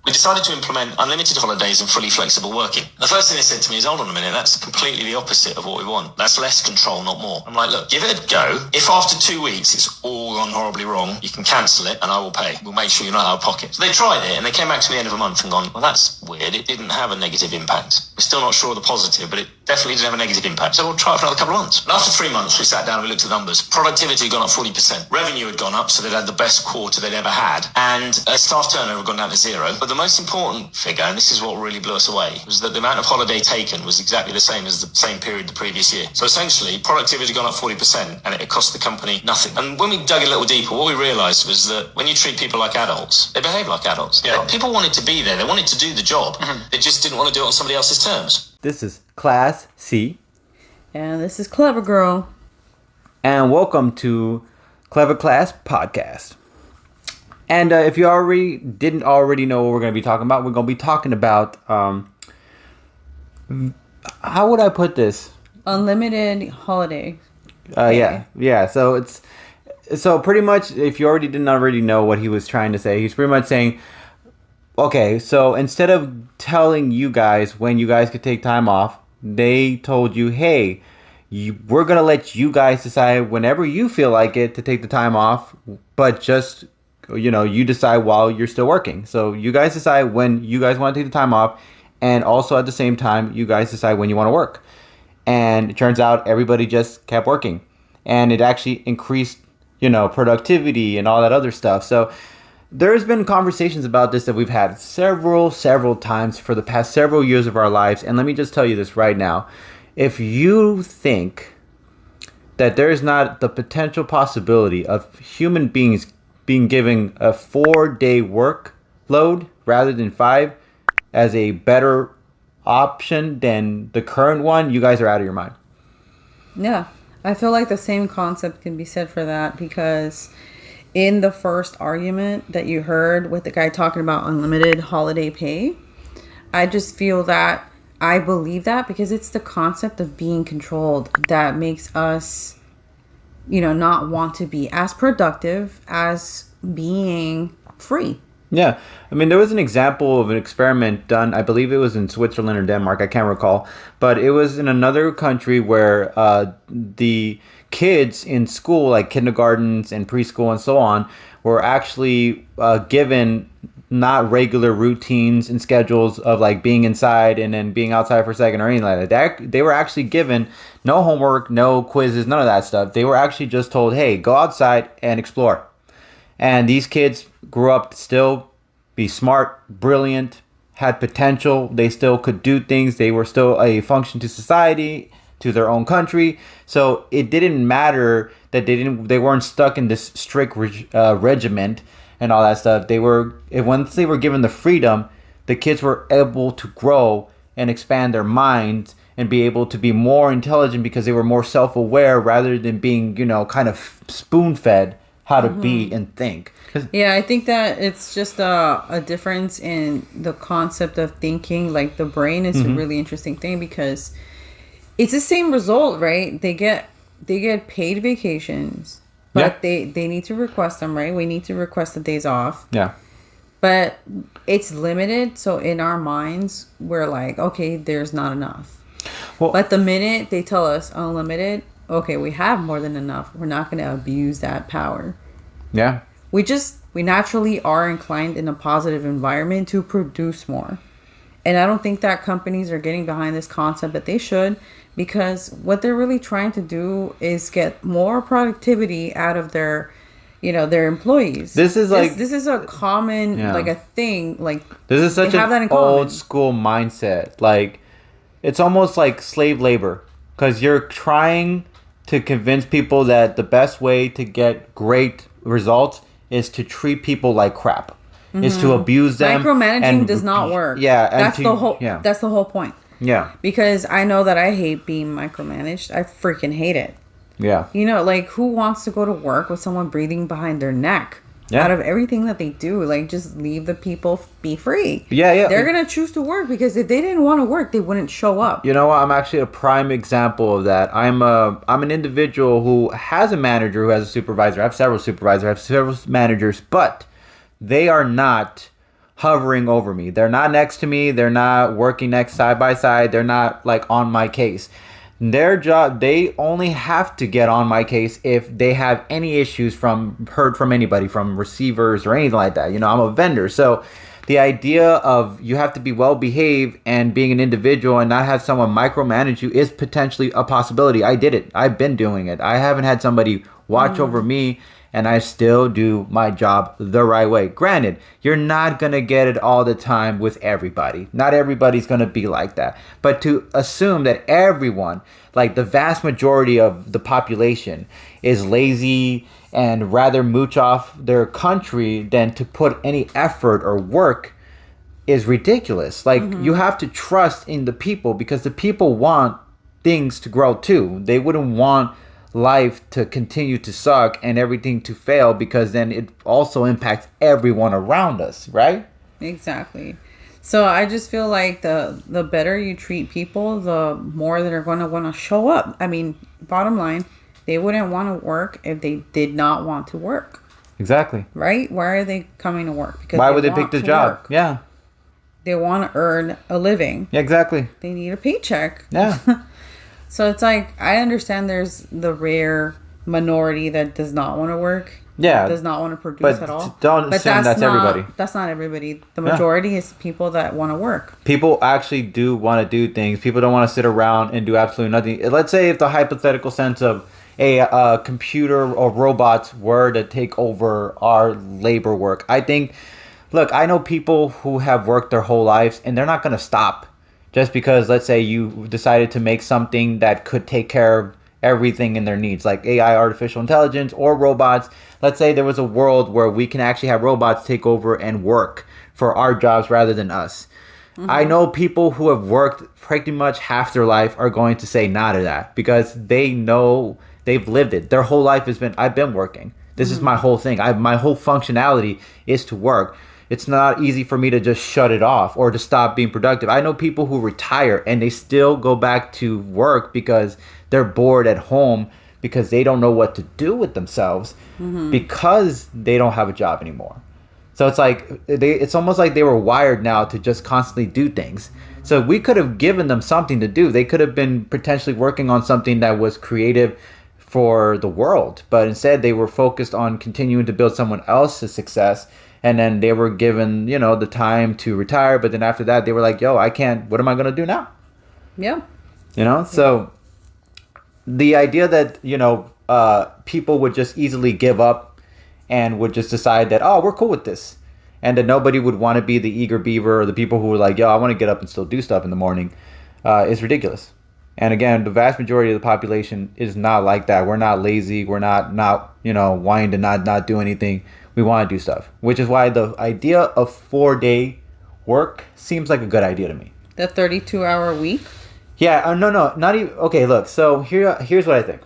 We decided to implement unlimited holidays and fully flexible working. The first thing they said to me is, hold on a minute, that's completely the opposite of what we want. That's less control, not more. I'm like, look, give it a go. If after 2 weeks it's all gone horribly wrong, you can cancel it and I will pay. We'll make sure you're not out of pocket. So they tried it and they came back to me at the end of a month and gone, well, that's weird. It didn't have a negative impact. We're still not sure of the positive, but it definitely didn't have a negative impact. So we'll try it for another couple of months. And after 3 months, we sat down and we looked at the numbers. Productivity had gone up 40%. Revenue had gone up, so they'd had the best quarter they'd ever had. And staff turnover had gone down to 0. But the most important figure, and this is what really blew us away, was that the amount of holiday taken was exactly the same as the same period the previous year. So essentially, productivity had gone up 40% and it cost the company nothing. And when we dug a little deeper, what we realised was that when you treat people like adults, they behave like adults. Yeah. People wanted to be there. They wanted to do the job. They just didn't want to do it on somebody else's terms. This is Class C. And this is Clever Girl. And welcome to Clever Class Podcast. And if you didn't already know what we're going to be talking about, we're going to be talking about, how would I put this? Unlimited holiday. Yeah. So pretty much, if you didn't already know what he was trying to say, he's pretty much saying, okay, so instead of telling you guys when you guys could take time off, they told you, hey, we're going to let you guys decide whenever you feel like it to take the time off, but just, you decide while you're still working. So you guys decide when you guys want to take the time off, and also at the same time, you guys decide when you want to work. And it turns out everybody just kept working, and it actually increased, productivity and all that other stuff. So there's been conversations about this that we've had several times for the past several years of our lives. And let me just tell you this right now. If you think that there is not the potential possibility of human beings being given a 4-day workload rather than 5 as a better option than the current one, you guys are out of your mind. Yeah, I feel like the same concept can be said for that, because in the first argument that you heard with the guy talking about unlimited holiday pay, I just feel that I believe that because it's the concept of being controlled that makes us, not want to be as productive as being free. Yeah. I mean, there was an example of an experiment done, I believe it was in Switzerland or Denmark, I can't recall, but it was in another country where the kids in school, like kindergartens and preschool and so on, were actually given not regular routines and schedules of like being inside and then being outside for a second or anything like that. They were actually given no homework, no quizzes, none of that stuff. They were actually just told, hey, go outside and explore. And these kids grew up to still be smart, brilliant, had potential. They still could do things. They were still a function to society, to their own country. So it didn't matter that they weren't stuck in this strict regiment and all that stuff. Once they were given the freedom, the kids were able to grow and expand their minds and be able to be more intelligent because they were more self-aware rather than being, kind of spoon-fed how to be and think. Yeah, I think that it's just a difference in the concept of thinking. Like the brain is a really interesting thing because it's the same result, right? They get paid vacations, but they need to request them, right? We need to request the days off. Yeah. But it's limited, so in our minds, we're like, okay, there's not enough. Well, but the minute they tell us unlimited, okay, we have more than enough. We're not going to abuse that power. Yeah. We naturally are inclined in a positive environment to produce more. And I don't think that companies are getting behind this concept, but they should, because what they're really trying to do is get more productivity out of their employees. This is a common, like a thing. Like this is such an old school mindset. Like it's almost like slave labor, because you're trying to convince people that the best way to get great results is to treat people like crap. Is to abuse them. Micromanaging does not work. Yeah, that's the whole point. Yeah, because I know that I hate being micromanaged. I freaking hate it. Yeah, like who wants to go to work with someone breathing behind their neck? Out of everything that they do, like just leave the people be free. Yeah. They're gonna choose to work because if they didn't want to work, they wouldn't show up. You know what? I'm actually a prime example of that. I'm an individual who has a manager, who has a supervisor. I have several supervisors. I have several managers, but they are not hovering over me. They're not next to me. They're not working next side by side. They're not like on my case. Their job, they only have to get on my case if they have any issues heard from anybody, from receivers or anything like that. I'm a vendor. So the idea of you have to be well behaved and being an individual and not have someone micromanage you is potentially a possibility. I did it. I've been doing it. I haven't had somebody watch over me, and I still do my job the right way. Granted, you're not going to get it all the time with everybody. Not everybody's going to be like that. But to assume that everyone, like the vast majority of the population, is lazy and rather mooch off their country than to put any effort or work is ridiculous. Like, you have to trust in the people, because the people want things to grow too. They wouldn't want life to continue to suck and everything to fail, because then it also impacts everyone around us, right? Exactly. So I just feel like the better you treat people, the more they're going to want to show up. I mean, bottom line, they wouldn't want to work if they did not want to work. Exactly. Right? Why are they coming to work? Because why would they pick the job? Work. Yeah. They want to earn a living. Yeah, exactly. They need a paycheck. Yeah. So it's like, I understand there's the rare minority that does not want to work. Yeah. Does not want to produce at all. Don't assume that's everybody. That's not everybody. The majority is people that want to work. People actually do want to do things. People don't want to sit around and do absolutely nothing. Let's say if the hypothetical sense of a computer or robots were to take over our labor work. I know people who have worked their whole lives, and they're not going to stop. Just because, let's say, you decided to make something that could take care of everything in their needs, like AI, artificial intelligence, or robots. Let's say there was a world where we can actually have robots take over and work for our jobs rather than us. I know people who have worked pretty much half their life are going to say nah to that, because they know they've lived it. Their whole life has been, I've been working. This is my whole thing. My whole functionality is to work. It's not easy for me to just shut it off or to stop being productive. I know people who retire and they still go back to work because they're bored at home, because they don't know what to do with themselves, because they don't have a job anymore. So it's like it's almost like they were wired now to just constantly do things. So we could have given them something to do. They could have been potentially working on something that was creative for the world, but instead they were focused on continuing to build someone else's success. And then they were given, the time to retire. But then after that, they were like, yo, I can't. What am I going to do now? Yeah. So the idea that, people would just easily give up and would just decide that, oh, we're cool with this. And that nobody would want to be the eager beaver or the people who were like, yo, I want to get up and still do stuff in the morning is ridiculous. And again, the vast majority of the population is not like that. We're not lazy. We're not wanting to not do anything. We want to do stuff, which is why the idea of 4-day work seems like a good idea to me. The 32-hour week? Yeah, no, not even. Okay, look, so here's what I think.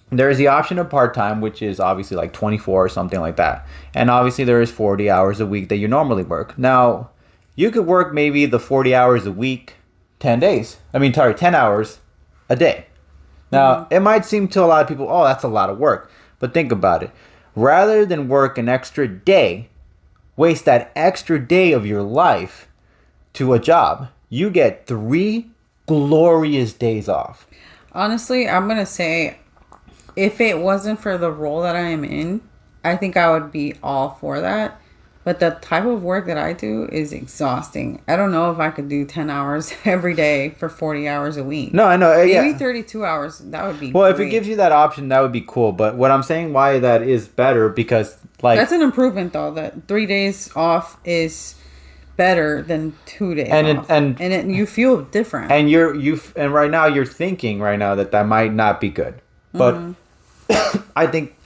There is the option of part-time, which is obviously like 24 or something like that. And obviously there is 40 hours a week that you normally work. Now, you could work maybe the 40 hours a week, 10 hours a day. Now, it might seem to a lot of people, oh, that's a lot of work. But think about it. Rather than work an extra day, waste that extra day of your life to a job, you get 3 glorious days off. Honestly, I'm going to say, if it wasn't for the role that I am in, I think I would be all for that. But the type of work that I do is exhausting. I don't know if I could do 10 hours every day for 40 hours a week. No, I know. Maybe 32 hours. That would be Well, great. if it gives you that option, that would be cool. But what I'm saying why that is better, because that's an improvement, though. That 3 days off is better than 2 days off. And you feel different. And and right now you're thinking that might not be good. But I think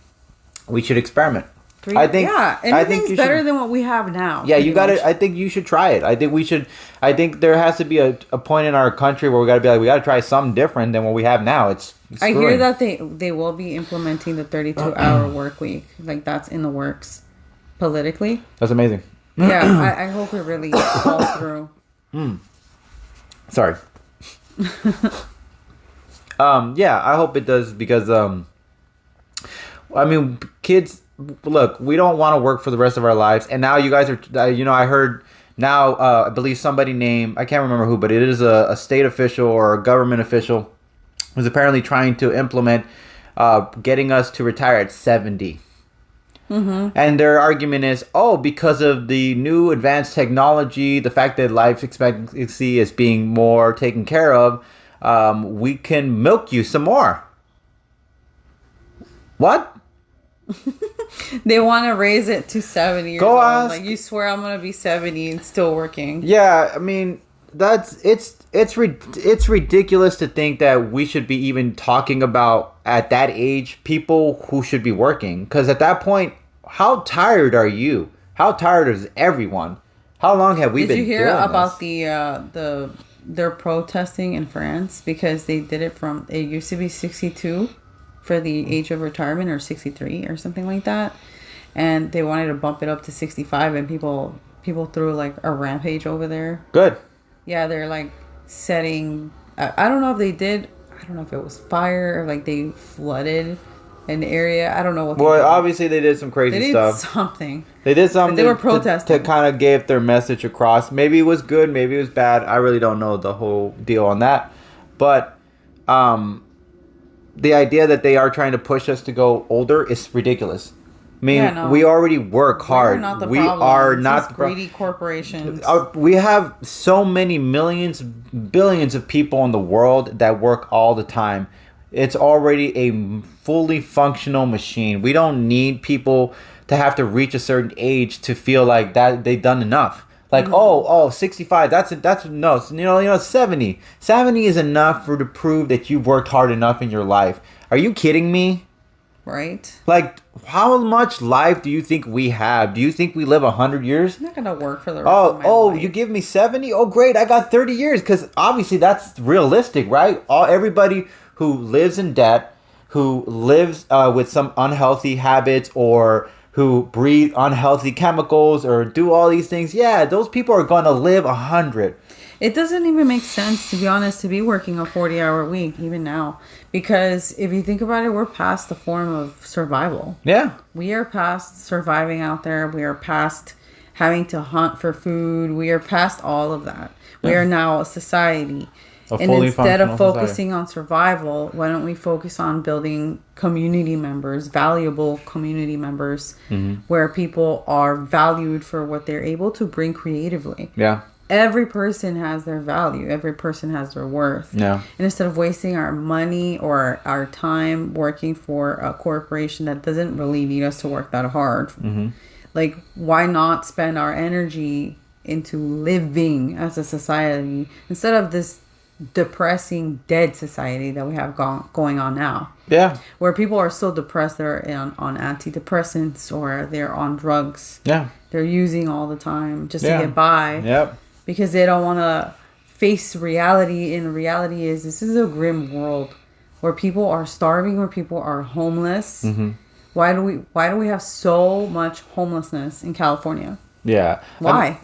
we should experiment. Anything's better than what we have now. Yeah, you got to. I think you should try it. I think we should. I think there has to be a point in our country where we got to be like, we got to try something different than what we have now. I hear that they will be implementing the 32-hour work week. Like, that's in the works politically. That's amazing. Yeah, I hope it really falls through. Sorry. Yeah, I hope it does, because kids look, we don't want to work for the rest of our lives. And now you guys are, I heard now, I believe somebody named, I can't remember who, but it is a state official or a government official who's apparently trying to implement getting us to retire at 70. Mm-hmm. And their argument is, because of the new advanced technology, the fact that life expectancy is being more taken care of, we can milk you some more. What? They want to raise it to 70 years Go old. ask. Like, you swear I'm going to be 70 and still working. Yeah, I mean, it's ridiculous to think that we should be even talking about, at that age, people who should be working. Because at that point, how tired are you? How tired is everyone? How long have we been doing this? Did you hear about they're protesting in France because they did it it used to be 62 for the age of retirement, or 63 or something like that, and they wanted to bump it up to 65, and people threw like a rampage over there. Good. Yeah, they're like setting, I don't know if they did, I don't know if it was fire or like they flooded an area. I don't know what. Well, obviously they did some crazy stuff. They did something. But they were protesting to kind of get their message across. Maybe it was good, maybe it was bad. I really don't know the whole deal on that. But the idea that they are trying to push us to go older is ridiculous. I mean, we already work hard. We are not greedy corporations. We have so many millions, billions of people in the world that work all the time. It's already a fully functional machine. We don't need people to have to reach a certain age to feel like that they've done enough. Like, 65, that's 70. 70 is enough to prove that you've worked hard enough in your life. Are you kidding me? Right. Like, how much life do you think we have? Do you think we live 100 years? I'm not gonna work for the rest of my life. You give me 70? Oh, great, I got 30 years. Because obviously that's realistic, right? Everybody who lives in debt, who lives with some unhealthy habits, or who breathe unhealthy chemicals, or do all these things, those people are going to live 100. It doesn't even make sense, to be honest, to be working a 40-hour week even now. Because if you think about it, we're past the form of survival. Yeah. We are past surviving out there. We are past having to hunt for food. We are past all of that. Yeah. We are now a society. And instead of focusing on survival, why don't we focus on building community members, valuable community members, where people are valued for what they're able to bring creatively. Yeah. Every person has their value. Every person has their worth. Yeah. And instead of wasting our money or our time working for a corporation that doesn't really need us to work that hard, like, why not spend our energy into living as a society instead of this depressing dead society that we have going on now. Yeah. Where people are so depressed, they're on antidepressants or they're on drugs. Yeah. They're using all the time just to get by. Yep. Because they don't want to face reality. And reality is, this is a grim world where people are starving, where people are homeless. Why do we have so much homelessness in California? Yeah. Why?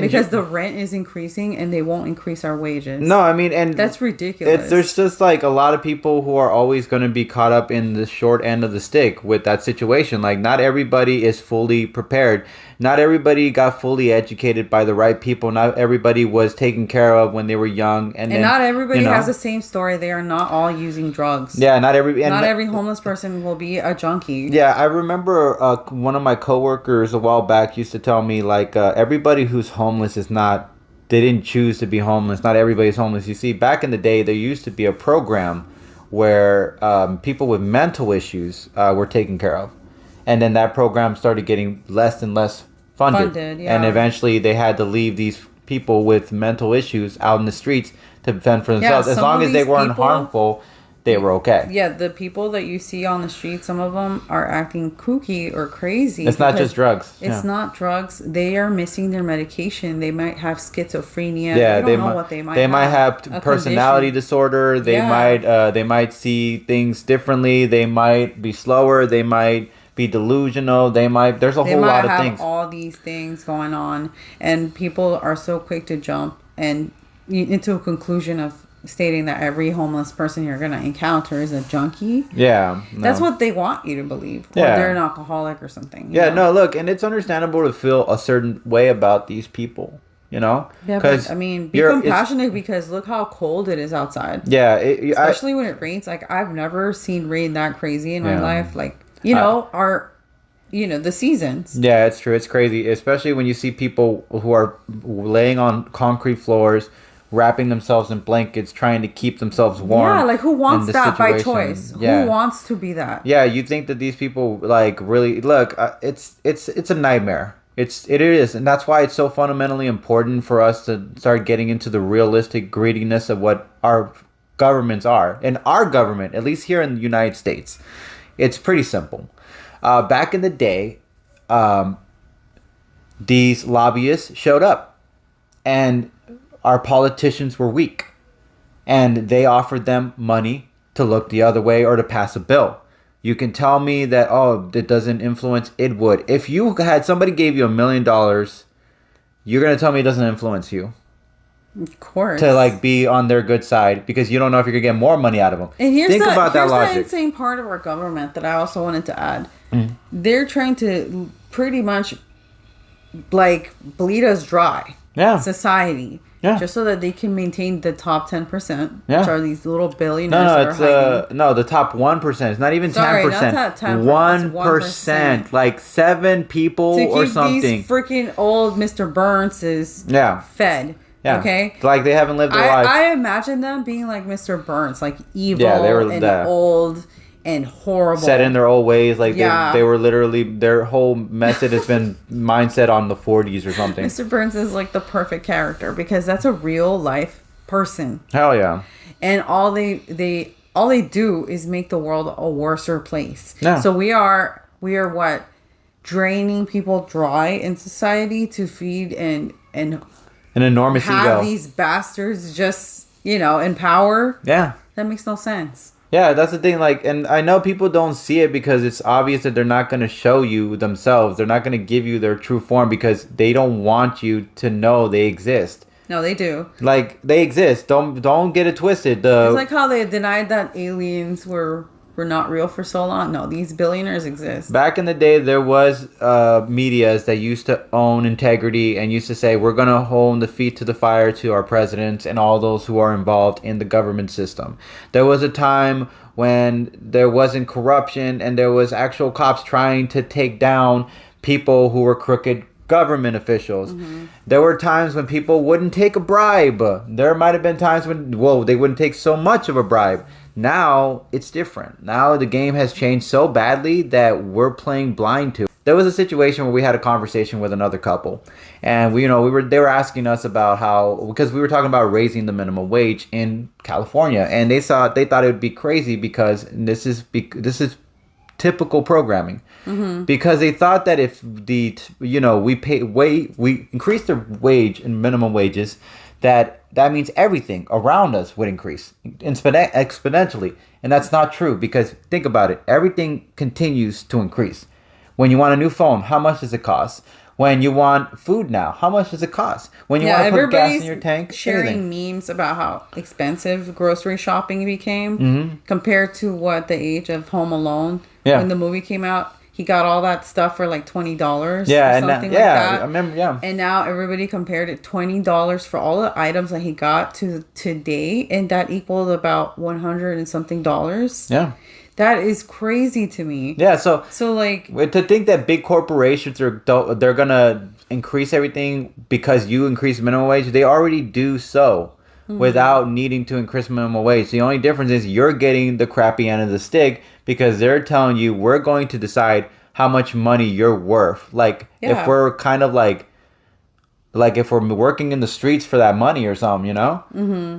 Because the rent is increasing and they won't increase our wages. No, I mean, and that's ridiculous. There's just like a lot of people who are always going to be caught up in the short end of the stick with that situation. Like, not everybody is fully prepared. Not everybody got fully educated by the right people. Not everybody was taken care of when they were young. And then, not everybody has the same story. They are not all using drugs. Yeah, not every homeless person will be a junkie. Yeah, I remember one of my coworkers a while back used to tell me, like, everybody who's homeless they didn't choose to be homeless. Not everybody's homeless. You see, back in the day, there used to be a program where people with mental issues were taken care of. And then that program started getting less and less funded. Yeah. And eventually they had to leave these people with mental issues out in the streets to fend for themselves. As long as they weren't harmful, they were okay. Yeah, the people that you see on the street, some of them are acting kooky or crazy. It's not just drugs. It's not drugs. They are missing their medication. They might have schizophrenia. Yeah, they don't know what they might have. They might have personality disorder. They might see things differently. They might be slower. They might be delusional. There's a whole lot of things. They might have all these things going on, and people are so quick to jump and into a conclusion of stating that every homeless person you're going to encounter is a junkie. Yeah. No. That's what they want you to believe. Or Yeah. they're an alcoholic or something. Yeah, you know? no, look, and it's understandable to feel a certain way about these people, you know? Yeah, but I mean, be compassionate because look how cold it is outside. Yeah. Especially when it rains. Like, I've never seen rain that crazy in my life. Like, you know, the seasons. Yeah, it's true. It's crazy, especially when you see people who are laying on concrete floors, wrapping themselves in blankets, trying to keep themselves warm. Yeah, like who wants that by choice? Yeah. Who wants to be that? Yeah, you think that these people like really look? It's a nightmare. It is, and that's why it's so fundamentally important for us to start getting into the realistic greediness of what our governments are. And our government, at least here in the United States, it's pretty simple. Back in the day, these lobbyists showed up, and our politicians were weak, and they offered them money to look the other way or to pass a bill. You can tell me that, oh, it doesn't influence. It would. If you had somebody gave you $1 million, you're going to tell me it doesn't influence you. Of course. To like be on their good side because you don't know if you're going to get more money out of them. And Think about that logic. The insane part of our government that I also wanted to add. They're trying to pretty much like bleed us dry. Yeah. Society. Yeah. Just so that they can maintain the top 10%, Yeah. which are these little billionaires. No, the top 1%. It's not even 10%. Not 10%. 1%. Like 7 people to or keep something. These freaking old Mr. Burnses fed. Yeah. Okay? Like they haven't lived their life. I imagine them being like Mr. Burns, like evil and old and horrible. Set in their old ways. Like they were literally, their whole method has been mindset on the 40s or something. Mr. Burns is like the perfect character because that's a real life person. Hell yeah. And all they do is make the world a worser place. Yeah. So we are what? Draining people dry in society to feed and an enormous have ego. These bastards just, in power. Yeah. That makes no sense. Yeah, that's the thing. Like, and I know people don't see it because it's obvious that they're not going to show you themselves. They're not going to give you their true form because they don't want you to know they exist. No, they do. Like, they exist. Don't get it twisted. It's like how they denied that aliens were not real for so long. No, these billionaires exist. Back in the day, there was medias that used to own integrity and used to say, we're going to hold the feet to the fire to our presidents and all those who are involved in the government system. There was a time when there wasn't corruption and there was actual cops trying to take down people who were crooked government officials. Mm-hmm. There were times when people wouldn't take a bribe. There might have been times when, they wouldn't take so much of a bribe. Now it's different. Now the game has changed so badly that we're playing blind to. There was a situation where we had a conversation with another couple, and they were asking us about how, because we were talking about raising the minimum wage in California, and they thought it would be crazy because this is typical programming. Mm-hmm. Because they thought that if we increase the wage and minimum wages, that means everything around us would increase exponentially. And that's not true because think about it. Everything continues to increase. When you want a new phone, how much does it cost? When you want food now, how much does it cost? When you want to put gas in your tank, sharing memes about how expensive grocery shopping became compared to what the age of Home Alone when the movie came out. He got all that stuff for like $20 or something like that. I remember, And now everybody compared it $20 for all the items that he got to today, and that equaled about $100 and something. Yeah. That is crazy to me. Yeah, so like to think that big corporations they're gonna increase everything because you increase minimum wage, they already do so without needing to increase minimum wage. The only difference is you're getting the crappy end of the stick because they're telling you we're going to decide how much money you're worth. Like if we're kind of like if we're working in the streets for that money or something,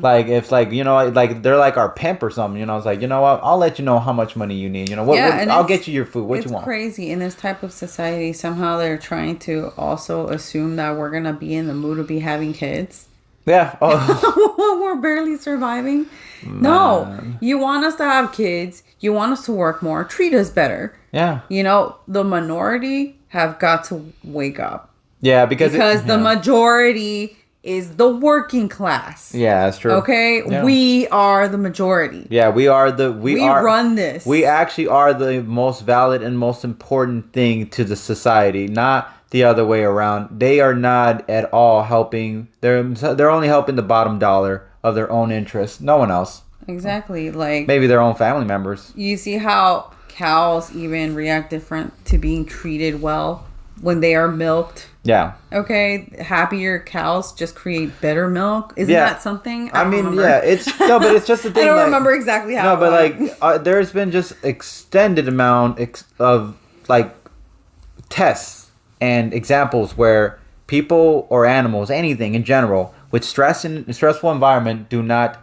like if like they're like our pimp or something, it's like, what, I'll let you know how much money you need, I'll get you your food, what you want. It's crazy in this type of society. Somehow they're trying to also assume that we're gonna be in the mood to be having kids. Yeah. Oh. We're barely surviving. Man. No, you want us to have kids, you want us to work more, treat us better. Yeah. The minority have got to wake up. Yeah, because the majority is the working class. Yeah, that's true. Okay? Yeah. We are the majority. Yeah, we run this. We actually are the most valid and most important thing to the society, not the other way around. They are not at all helping. They're only helping the bottom dollar of their own interest. No one else. Exactly. Like, maybe their own family members. You see how cows even react different to being treated well when they are milked. Yeah. Okay, happier cows just create better milk. Isn't that something? I mean, remember. It's no, but it's just the thing. I don't remember exactly how. No, but like, there's been just extended amount of like tests and examples where people or animals, anything in general, with stress and stressful environment, do not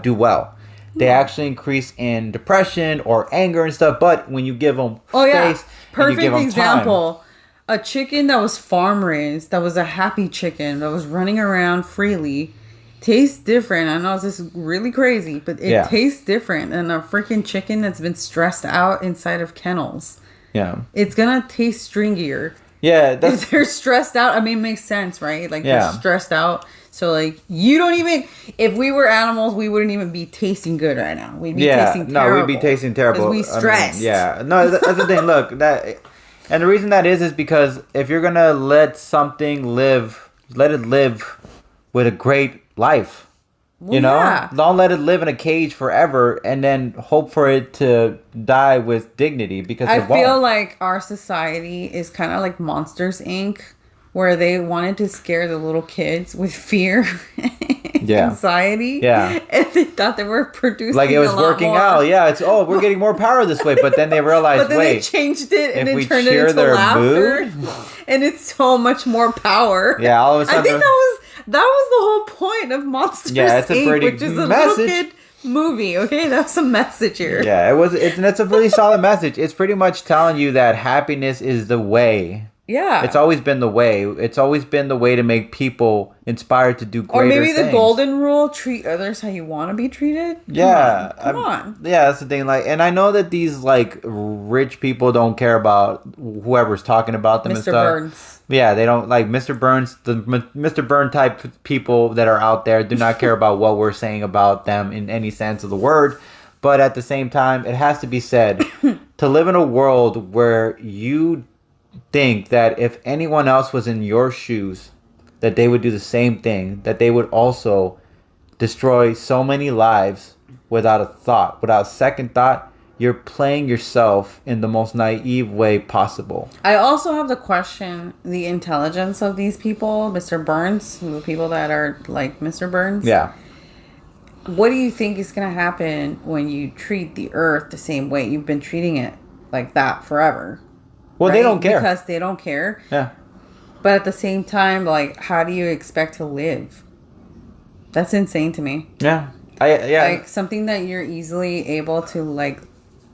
do well. They actually increase in depression or anger and stuff. But when you give them space, perfect and you give them example. time, a chicken that was farm raised, that was a happy chicken, that was running around freely, tastes different. I know this is really crazy, but it tastes different than a freaking chicken that's been stressed out inside of kennels. Yeah. It's gonna taste stringier. Yeah. If they're stressed out, I mean, it makes sense, right? Like, they're stressed out. So, like, you don't even... If we were animals, we wouldn't even be tasting good right now. We'd be tasting terrible. No, we'd be tasting terrible. Because we stressed. No, that's the thing. Look, and the reason that is because if you're going to let something live, let it live with a great life. Well, you know? Don't let it live in a cage forever and then hope for it to die with dignity, because I feel like our society is kind of like Monsters, Inc., where they wanted to scare the little kids with fear and anxiety. Yeah. And they thought they were producing like it was working more. Out. Yeah, it's, we're getting more power this way. But then they realized, they changed it and then turned it into laughter. And it's so much more power. Yeah, all of a sudden. I think that was the whole point of Monsters, Inc., which is a little kid movie. Okay, that's a message here. Yeah, that's a really solid message. It's pretty much telling you that happiness is the way. Yeah. It's always been the way. It's always been the way to make people inspired to do greater things. Or maybe the golden rule, treat others how you want to be treated. Come on. Yeah, that's the thing. Like, and I know that these like rich people don't care about whoever's talking about them and stuff. Mr. Burns. Yeah, they don't like Mr. Burns. The Mr. Burn type people that are out there do not care about what we're saying about them in any sense of the word. But at the same time, it has to be said, to live in a world where you think that if anyone else was in your shoes, that they would do the same thing, that they would also destroy so many lives without a thought, without a second thought, you're playing yourself in the most naive way possible. I also have to question the intelligence of these people, Mr. Burns, the people that are like Mr. Burns. Yeah. What do you think is going to happen when you treat the earth the same way? You've been treating it like that forever. Well, right? They don't care. Because they don't care. Yeah. But at the same time, like, how do you expect to live? That's insane to me. Yeah. Like, something that you're easily able to, like,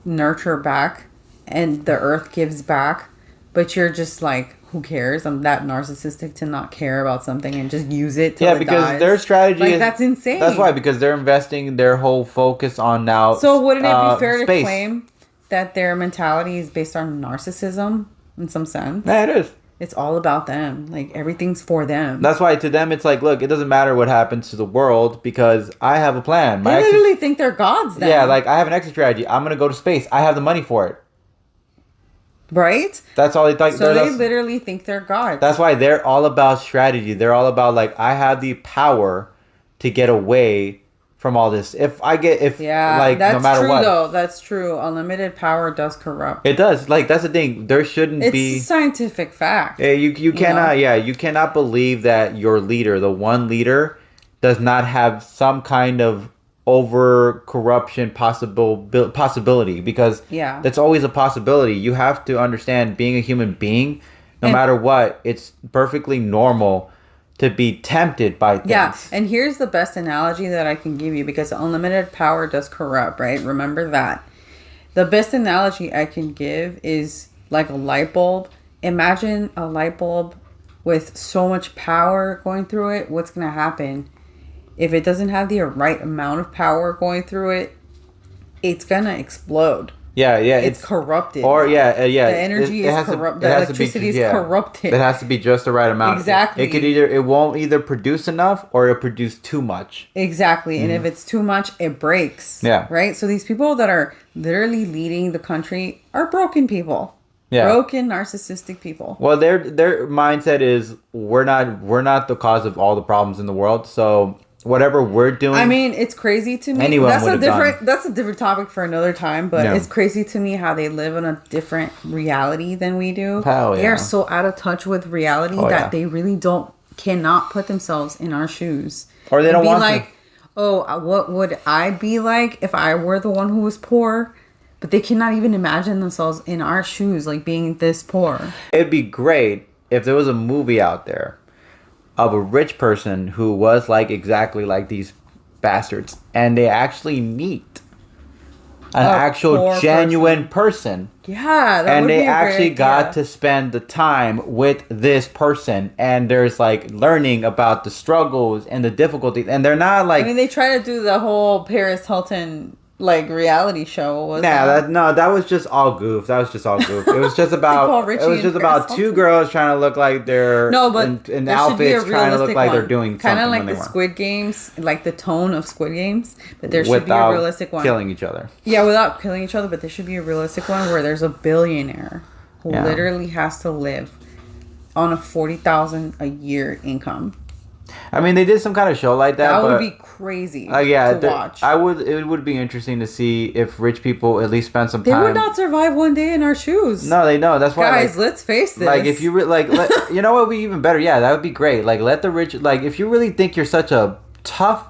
nurture back and the earth gives back. But you're just like, who cares? I'm that narcissistic to not care about something and just use it till it because dies. Their strategy that's insane. That's why, because they're investing their whole focus on now. So wouldn't it be fair to claim that their mentality is based on narcissism in some sense? Yeah, it is. It's all about them. Like, everything's for them. That's why to them it's like, look, it doesn't matter what happens to the world because I have a plan. They literally think they're gods then. Yeah, like, I have an exit strategy. I'm going to go to space. I have the money for it. Right? That's all they thought. So they literally think they're gods. That's why they're all about strategy. They're all about, like, I have the power to get away from all this. No matter what. That's true though. That's true. Unlimited power does corrupt. It does. Like, that's the thing. There shouldn't be. It's a scientific fact. Yeah, you cannot. Yeah, you cannot believe that your leader, the one leader, does not have some kind of over corruption possibility, because that's always a possibility. You have to understand, being a human being, no matter what, it's perfectly normal to be tempted by things. Yeah, and here's the best analogy that I can give you, because unlimited power does corrupt, right? Remember that. The best analogy I can give is like a light bulb. Imagine a light bulb with so much power going through it. What's going to happen? If it doesn't have the right amount of power going through it, it's going to explode. Yeah. It's corrupted. Or yeah. The energy is corrupt. The electricity is corrupted. It has to be just the right amount. Exactly. It won't either produce enough or it'll produce too much. Exactly. And if it's too much, it breaks. Yeah. Right? So these people that are literally leading the country are broken people. Yeah. Broken, narcissistic people. Well, their mindset is we're not the cause of all the problems in the world. So whatever we're doing, I mean, it's crazy to me. That's a different topic for another time. But it's crazy to me how they live in a different reality than we do. Hell yeah. They are so out of touch with reality that they really cannot put themselves in our shoes. Or they don't want to. Oh, what would I be like if I were the one who was poor? But they cannot even imagine themselves in our shoes, like being this poor. It'd be great if there was a movie out there of a rich person who was like exactly like these bastards, and they actually meet an actual genuine person. Yeah, and they actually got to spend the time with this person, and there's like learning about the struggles and the difficulties, and they're not like. I mean, they try to do the whole Paris Hilton like reality show. That was just all goof. It was just about two girls trying to look like they're in outfits trying to look like they're doing something. Kind of like the Squid Games, like the tone of Squid Games, but there should be a realistic one. Killing each other. Yeah, without killing each other, but there should be a realistic one where there's a billionaire who literally has to live on a $40,000 a year income. I mean, they did some kind of show like that. That would be crazy to watch. It would be interesting to see if rich people at least spend some time. They would not survive one day in our shoes. No, they know. That's why. Guys, let's face this. Like, if you you know what would be even better? Yeah, that would be great. Like, let the rich. Like, if you really think you're such a tough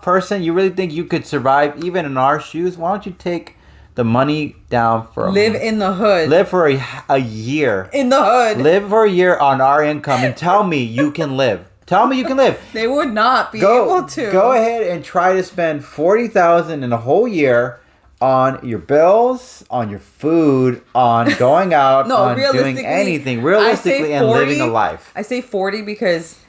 person, you really think you could survive even in our shoes. Why don't you take the money down for live in the hood. Live for a year in the hood. Live for a year on our income and tell me you can live. Tell me you can live. They would not be able to. Go ahead and try to spend $40,000 in a whole year on your bills, on your food, on going out, on doing anything realistically and living a life. I say 40 because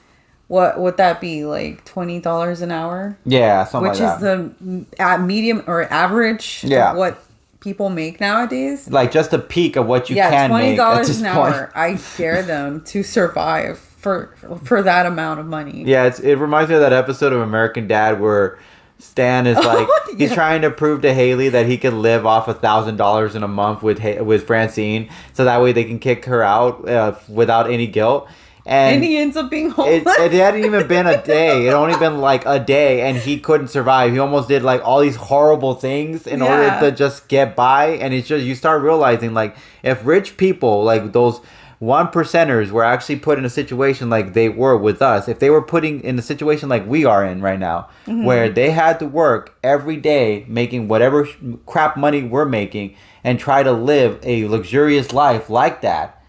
what would that be, like $20 an hour? Yeah, something like that. Which is the medium or average of what people make nowadays. Like just a peak of what you can make at this $20 an hour. I dare them to survive for that amount of money. Yeah, it reminds me of that episode of American Dad where Stan is like he's trying to prove to Haley that he can live off $1,000 in a month with Francine, so that way they can kick her out without any guilt. And he ends up being homeless. It hadn't even been a day. It only been like a day, and he couldn't survive. He almost did like all these horrible things in order to just get by. And it's just, you start realizing, like, if rich people, like those 1%ers, were actually put in a situation like they were with us, if they were putting in a situation like we are in right now, where they had to work every day making whatever crap money we're making and try to live a luxurious life like that,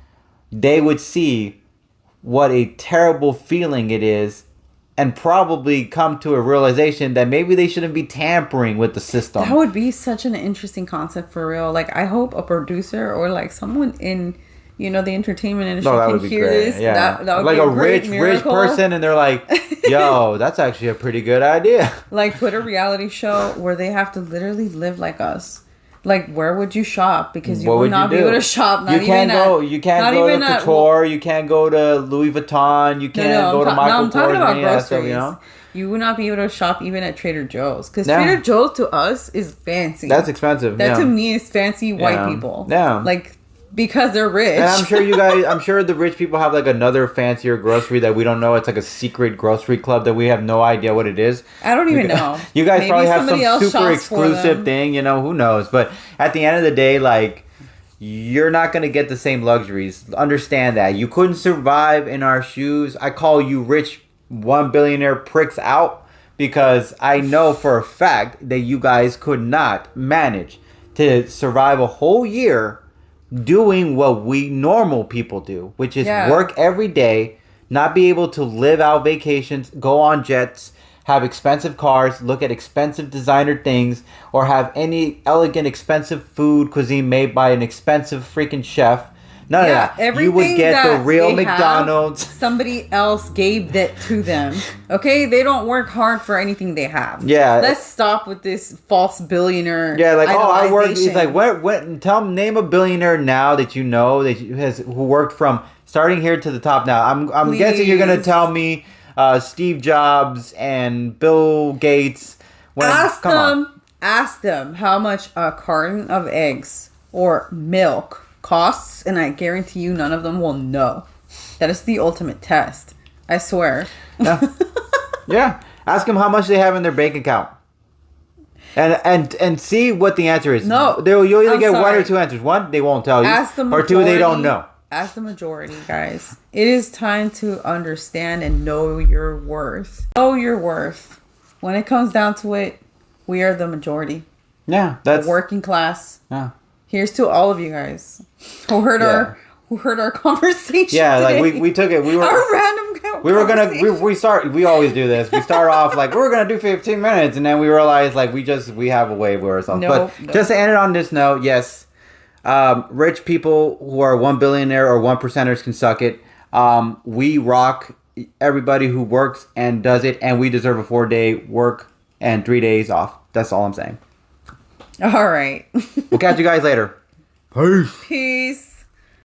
they would see what a terrible feeling it is and probably come to a realization that maybe they shouldn't be tampering with the system. That would be such an interesting concept for real. Like, I hope a producer or like someone in, the entertainment industry can hear this. Yeah. That would like be a rich person, and they're like, yo, that's actually a pretty good idea. Like, put a reality show where they have to literally live like us. Like, where would you shop? Because you would not be able to shop. You can't go to Couture. You can't go to Louis Vuitton. You can't go to Michael Kors. I'm talking about groceries. You would not be able to shop even at Trader Joe's. Because Trader Joe's to us is fancy. That's expensive. That to me is fancy white people. Yeah. Like, because they're rich. And I'm sure the rich people have like another fancier grocery that we don't know. It's like a secret grocery club that we have no idea what it is. I don't even know. You guys maybe probably have some super exclusive thing, who knows. But at the end of the day, like, you're not going to get the same luxuries. Understand that. You couldn't survive in our shoes. I call you rich 1 billionaire pricks out because I know for a fact that you guys could not manage to survive a whole year doing what we normal people do, which is work every day, not be able to live out vacations, go on jets, have expensive cars, look at expensive designer things, or have any elegant expensive food cuisine made by an expensive freaking chef, None of that. You would everything get the that real they have, McDonald's. somebody else gave that to them. Okay, they don't work hard for anything they have. Yeah. Let's stop with this false billionaire. Yeah, like I work. He's idolization. like, what? Name a billionaire now that you know who worked from starting here to the top. Now, I'm guessing you're gonna Please. tell me Steve Jobs and Bill Gates. Ask them how much a carton of eggs or milk costs, and I guarantee you none of them will know. That is the ultimate test. I swear. Yeah. Yeah. Ask them how much they have in their bank account. And see what the answer is. No. You'll either get one sorry. or two answers. One, they won't tell you. Ask the or majority, two, they don't know. Ask the majority, guys. It is time to understand and know your worth. Know your worth. When it comes down to it, we are the majority. Yeah. The working class. Yeah. Here's to all of you guys who heard our conversation. Yeah, today. like we took it. We were our random. we were gonna we always do this. We start off like we're gonna do 15 minutes, and then we realize like we have a way for ourselves. Nope, But just to end it on this note, yes, rich people who are 1 billionaire or 1%ers can suck it. We rock everybody who works and does it, and we deserve a 4-day work and 3 days off. That's all I'm saying. All right. We'll catch you guys later. Peace. Peace.